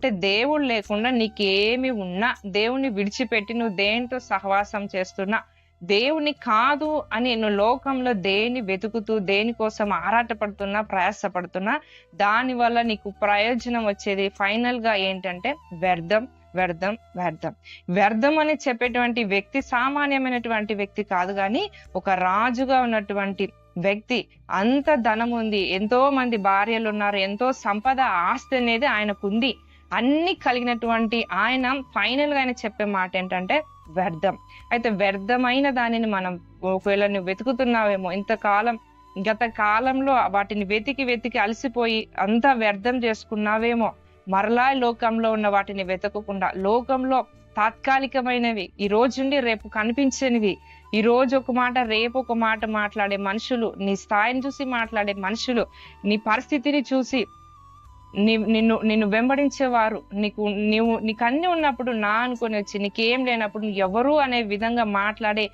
అంటే దేవుడు లేకుండా నీకేమి ఉన్నా, దేవుని విడిచిపెట్టి నువ్వు దేనితో సహవాసం చేస్తున్నా, దేవుని కాదు అని నువ్వు లోకంలో దేని వెతుకుతూ దేనికోసం ఆరాటపడుతున్నా, ప్రయాసపడుతున్నా, దాని వల్ల నీకు ప్రయోజనం వచ్చేది ఫైనల్ గా ఏంటంటే వ్యర్థం, వ్యర్థం, వ్యర్థం. వ్యర్థం అని చెప్పేటువంటి వ్యక్తి సామాన్యమైనటువంటి వ్యక్తి కాదు, కానీ ఒక రాజుగా ఉన్నటువంటి వ్యక్తి. అంత ధనం ఉంది, ఎంతో మంది భార్యలు ఉన్నారు, ఎంతో సంపద, ఆస్తి అనేది ఆయనకుంది. అన్ని కలిగినటువంటి ఆయన ఫైనల్ గా ఆయన చెప్పే మాట ఏంటంటే వ్యర్థం. అయితే వ్యర్థమైన దానిని మనం ఒకవేళ నువ్వు వెతుకుతున్నావేమో, ఇంతకాలం గత కాలంలో వాటిని వెతికి అలసిపోయి అంతా వ్యర్థం చేసుకున్నావేమో, మరలా లోకంలో ఉన్న వాటిని వెతకకుండా, లోకంలో తాత్కాలికమైనవి, ఈ రోజుండి రేపు కనిపించనివి, ఈ రోజు ఒక మాట రేపు ఒక మాట మాట్లాడే మనుషులు, నీ స్థాయిని చూసి మాట్లాడే మనుషులు, నీ పరిస్థితిని చూసి నిన్ను వెంబడించేవారు, నీకు అన్ని ఉన్నప్పుడు నా అనుకొని వచ్చి నీకేం లేనప్పుడు నువ్వు ఎవరు అనే విధంగా మాట్లాడే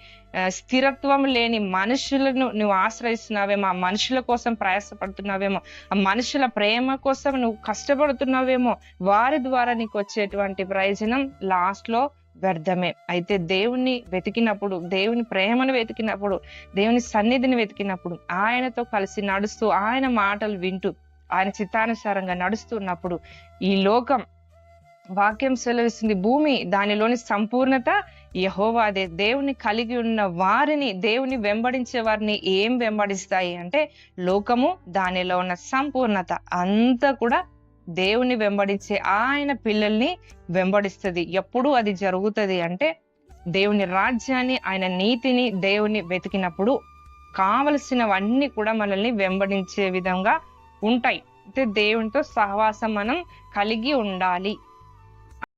స్థిరత్వం లేని మనుషులను నువ్వు ఆశ్రయిస్తున్నావేమో, ఆ మనుషుల కోసం ప్రయాసపడుతున్నావేమో, ఆ మనుషుల ప్రేమ కోసం నువ్వు కష్టపడుతున్నావేమో, వారి ద్వారా నీకు వచ్చేటువంటి ప్రయోజనం లాస్ట్ లో వ్యర్థమే. అయితే దేవుణ్ణి వెతికినప్పుడు, దేవుని ప్రేమను వెతికినప్పుడు, దేవుని సన్నిధిని వెతికినప్పుడు, ఆయనతో కలిసి నడుస్తూ, ఆయన మాటలు వింటూ, ఆయన చిత్తానుసారంగా నడుస్తున్నప్పుడు, ఈ లోకం, వాక్యం సెలవిస్తుంది, భూమి దానిలోని సంపూర్ణత యెహోవాదే. దేవుని కలిగి ఉన్న వారిని, దేవుని వెంబడించే వారిని ఏం వెంబడిస్తాయి అంటే లోకము, దానిలో ఉన్న సంపూర్ణత అంతా కూడా దేవుని వెంబడించే ఆయన పిల్లల్ని వెంబడిస్తుంది. ఎప్పుడు అది జరుగుతుంది అంటే దేవుని రాజ్యాన్ని, ఆయన నీతిని, దేవుని వెతికినప్పుడు కావలసినవన్నీ కూడా మనల్ని వెంబడించే విధంగా ఉంటాయి. అయితే దేవునితో సహవాసం మనం కలిగి ఉండాలి.